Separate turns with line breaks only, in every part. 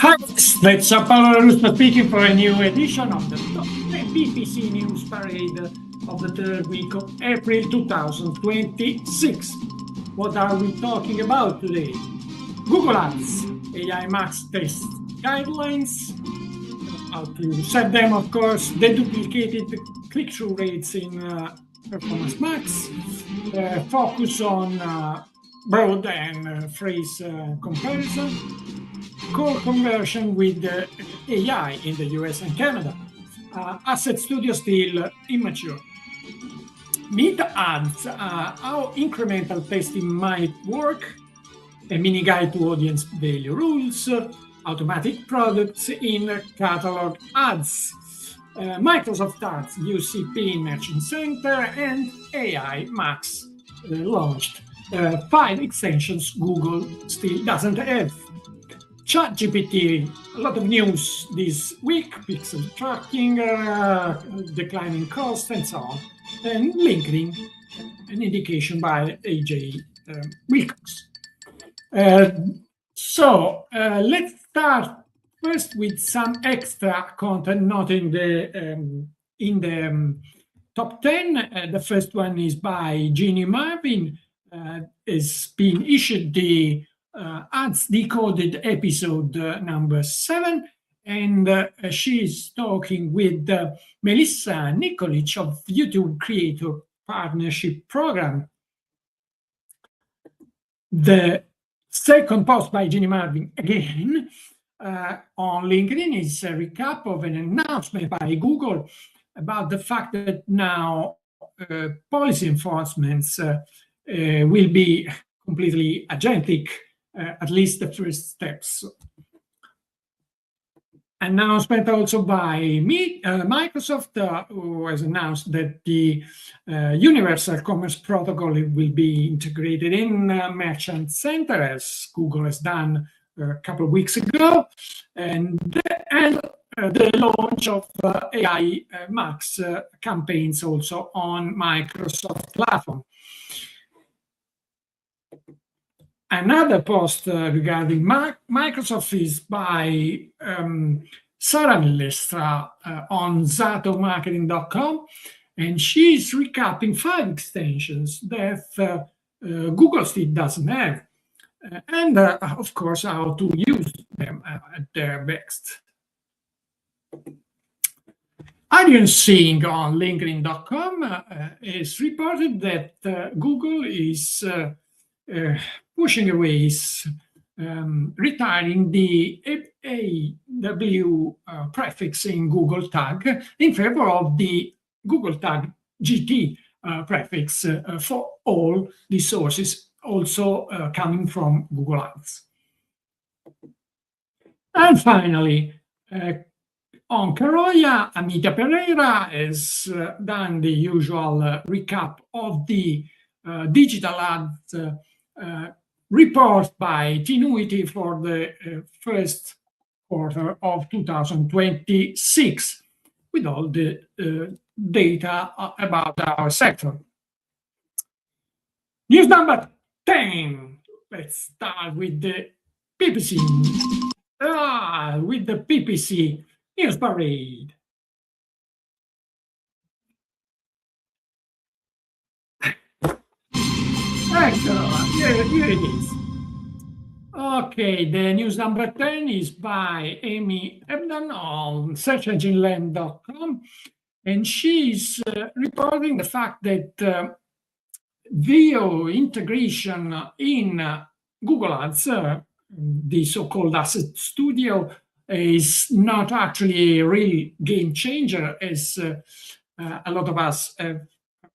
Hi, that's Gianpaolo Lorusso speaking for a new edition of the PPC News-Parade of the third week of April 2026. What are we talking about today? Google Ads, AI Max test guidelines, how to set them, of course, deduplicated click-through rates in Performance Max, focus on broad and phrase comparison, core conversion with AI in the US and Canada, Asset Studio still immature, Meet Ads, how incremental testing might work, a mini guide to audience value rules, automatic products in catalog ads, Microsoft Ads, UCP Merchant Center, and AI Max launched. 5 extensions Google still doesn't have. ChatGPT, a lot of news this week, pixel tracking, declining cost, and so on. And LinkedIn, an indication by AJ Wilcox. So let's start first with some extra content not in the top 10. The first one is by Jeannie Marvin. It's been issued the Ads Decoded episode number 7, and she's talking with Melissa Nikolic of YouTube Creator Partnership Program. The second post by Jeannie Marvin, again, on LinkedIn is a recap of an announcement by Google about the fact that now policy enforcements will be completely agentic, at least the first steps. Announcement also by Microsoft, who has announced that the Universal Commerce Protocol will be integrated in Merchant Center, as Google has done a couple of weeks ago, and the launch of AI Max campaigns also on Microsoft platform. Another post regarding Microsoft is by Sarah Lestra on zatomarketing.com, and she's recapping 5 extensions that Google still doesn't have, and of course how to use them at their best. Adrian Singh on LinkedIn.com is reported that Google is pushing away, retiring the AW prefix in Google tag in favor of the Google tag GT prefix for all the sources, also coming from Google Ads. And finally, on Karoya, Amita Pereira has done the usual recap of the digital ads report by Tinuiti for the first quarter of 2026, with all the data about our sector. News number 10. Let's start with the PPC. With the PPC News-Parade. Here it is. Okay, the news number 10 is by Amy Ebden on searchengineland.com, and she's reporting the fact that video integration in Google Ads, the so-called Asset Studio, is not actually a real game changer, as a lot of us have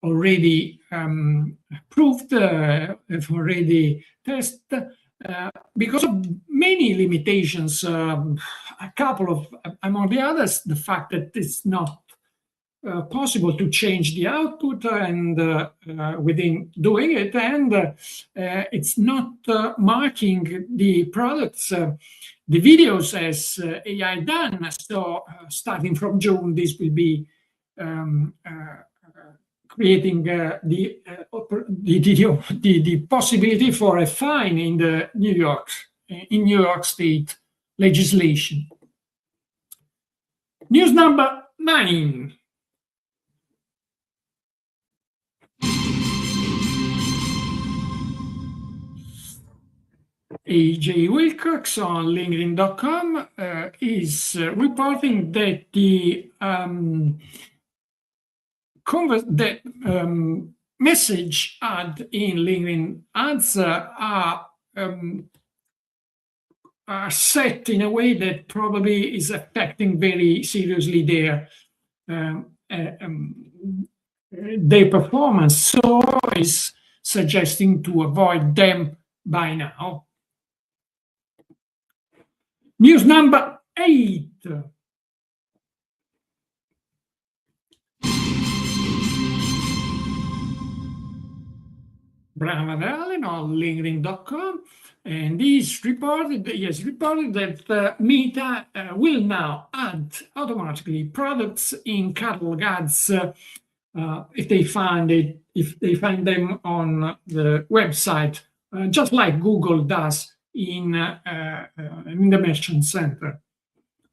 already proved, have already tested, because of many limitations. A couple of, among the others, the fact that it's not possible to change the output and within doing it, and it's not marking the products, the videos as AI done. So starting from June, this will be creating the possibility for a fine in New York State legislation. News number 9. AJ Wilcox on LinkedIn.com is reporting that the message ad in LinkedIn ads are set in a way that probably is affecting very seriously their performance. So is suggesting to avoid them by now. News number 8. Brian Van Allen on LinkedIn.com, and he has reported that Meta will now add automatically products in catalog ads if they find them on the website, just like Google does in the Merchant Center.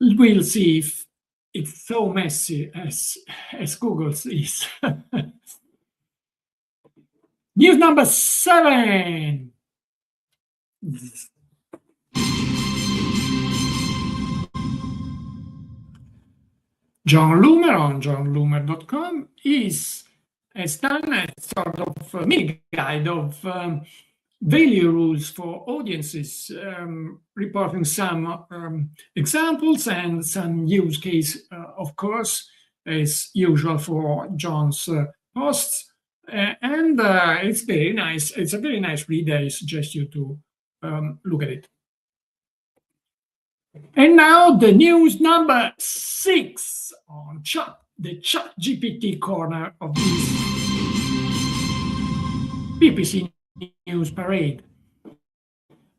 We'll see if it's so messy as Google's is. News number 7. John Loomer on johnloomer.com has done a sort of mini guide of value rules for audiences, reporting some examples and some use case, of course, as usual for John's posts. And it's very nice. It's a very nice read. I suggest you to look at it. And now the news number 6 on the ChatGPT corner of this PPC News-Parade.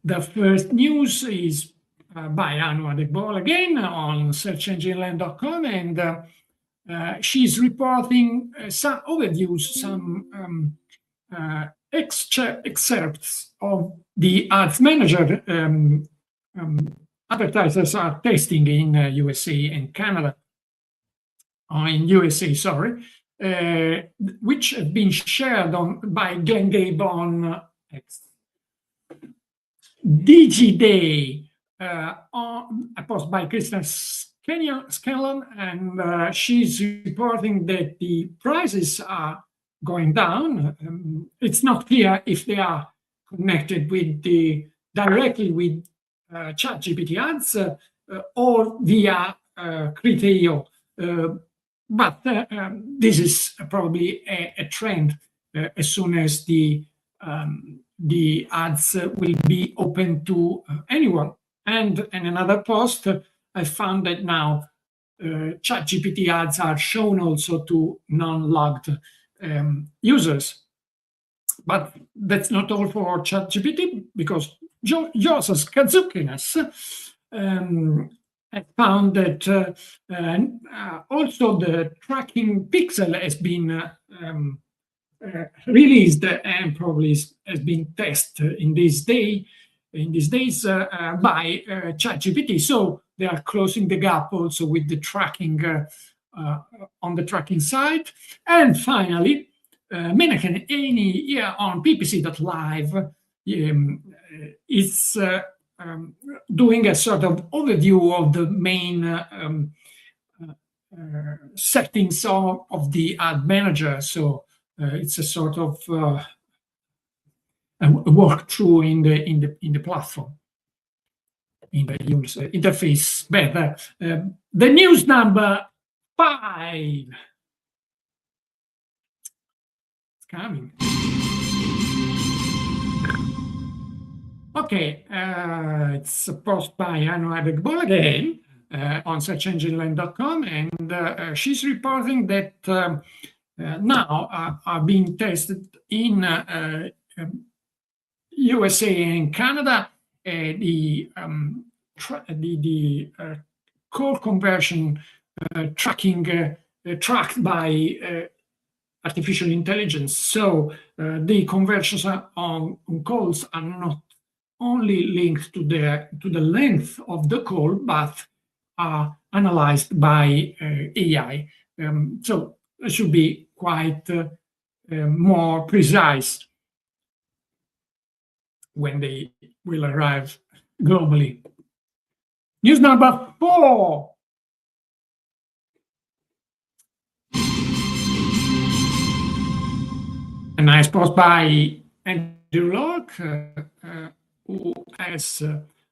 The first news is by Anu Adebol again on searchengineland.com, and she's reporting some overviews, some excerpts of the Ads Manager advertisers are testing in USA and Canada, in USA, sorry, which have been shared by Glenn Gabe on X. DigiDay, a post by Kristen Scanlon, and she's reporting that the prices are going down. It's not clear if they are connected with directly with ChatGPT ads or via Criteo, but this is probably a trend as soon as the ads will be open to anyone. And in another post, I found that now ChatGPT ads are shown also to non-logged users. But that's not all for ChatGPT, because Joseph Katsoukinas has found that also the tracking pixel has been released and probably has been tested in these days by ChatGPT. So they are closing the gap also with the tracking on the tracking side. And finally, Menachem Eni here on ppc.live is doing a sort of overview of the main settings of the ad manager. So it's a sort of a walkthrough in the platform, in the user interface better. The news number 5. It's coming. Okay, it's a post by Anu Adebol again on searchengineland.com, and she's reporting that now are being tested in USA and Canada the call conversion tracking tracked by artificial intelligence. So the conversions on calls are not only linked to the length of the call, but are analyzed by AI. So it should be quite more precise when they will arrive globally. News number 4. A nice post by ADworld, who has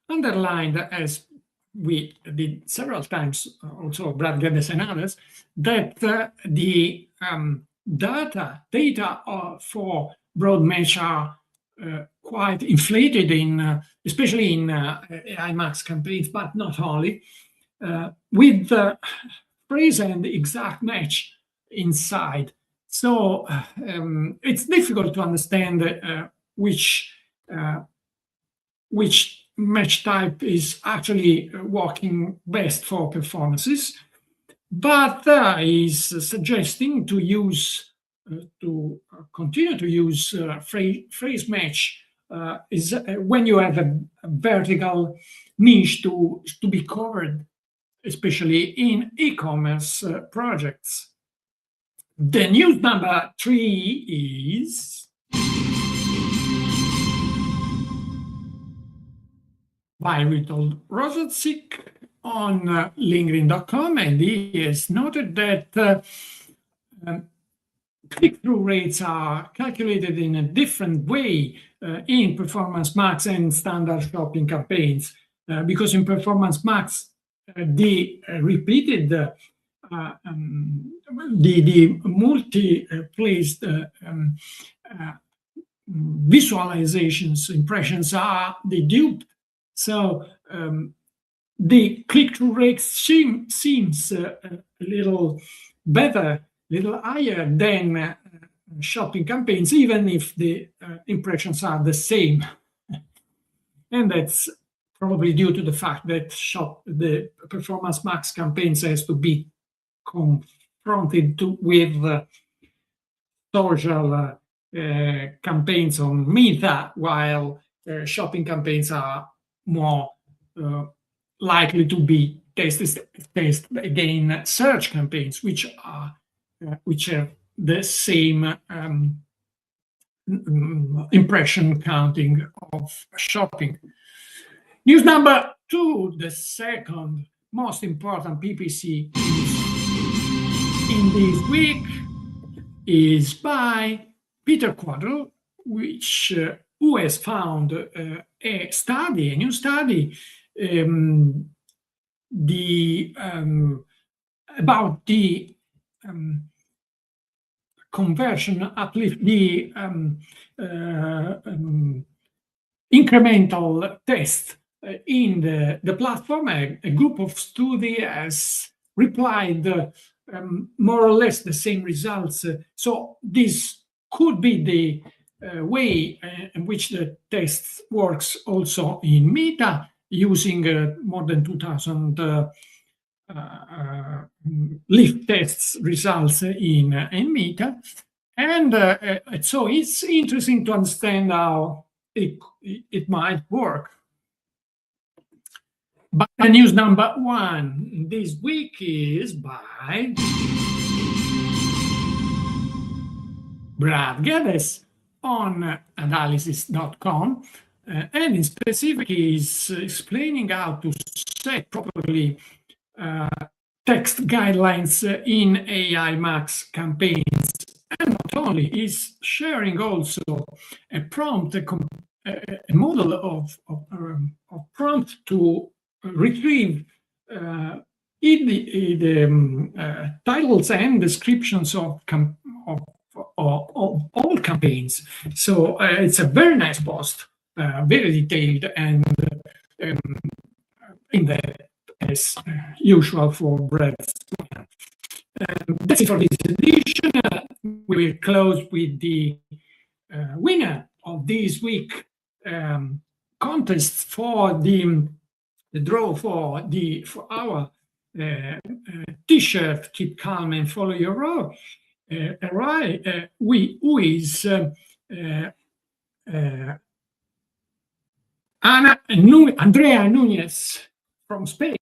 underlined, as we did several times, also Brad Geddes and others, that the data for broad mesh are quite inflated especially in IMAX campaigns, but not only, with phrase and exact match inside. So it's difficult to understand which match type is actually working best for performances, but is suggesting to use continue to use phrase match is when you have a vertical niche to be covered, especially in e-commerce projects. The news number 3 is by Witold Rosaczyk on LinkedIn.com, and he has noted that click-through rates are calculated in a different way in Performance Max and standard shopping campaigns, because in Performance Max, the repeated the multi-placed visualizations, impressions are deduped. So the click-through rate seems a little better, little higher than shopping campaigns, even if the impressions are the same. And that's probably due to the fact that the Performance Max campaigns has to be confronted with social campaigns on Meta, while shopping campaigns are more likely to be tested again search campaigns, which have the same impression counting of shopping. News number 2, the second most important PPC news in this week, is by Peter Quadro, who has found a new study about the conversion uplift, the incremental test in the platform. A group of study has replied more or less the same results. So this could be the way in which the test works also in Meta, using more than 2,000 lift tests results in Meta. And so it's interesting to understand how it might work. But the news number 1 this week is by Brad Geddes on analysis.com, and in specific is explaining how to set properly text guidelines in AI Max campaigns. And not only, is sharing also a prompt, a model of prompt to retrieve the titles and descriptions of all campaigns. So it's a very nice post, very detailed, and in that, as usual for Brett's. That's it for this edition. We will close with the winner of this week contest for the draw for our T-shirt, Keep Calm and Follow Your RAW. Who is Andrea Nunez from Spain.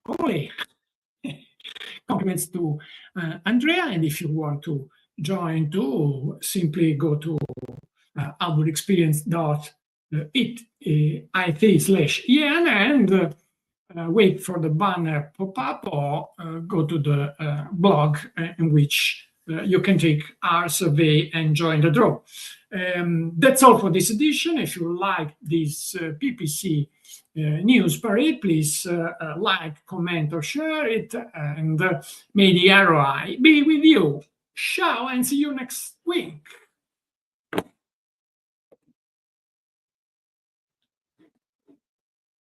Ole. Compliments to Andrea, and if you want to join too, simply go to adworldexperience.it/en and wait for the banner pop-up, or go to the blog in which you can take our survey and join the draw. That's all for this edition. If you like this PPC news parade, please like, comment, or share it, and may the ROI be with you. Ciao, and see you next week.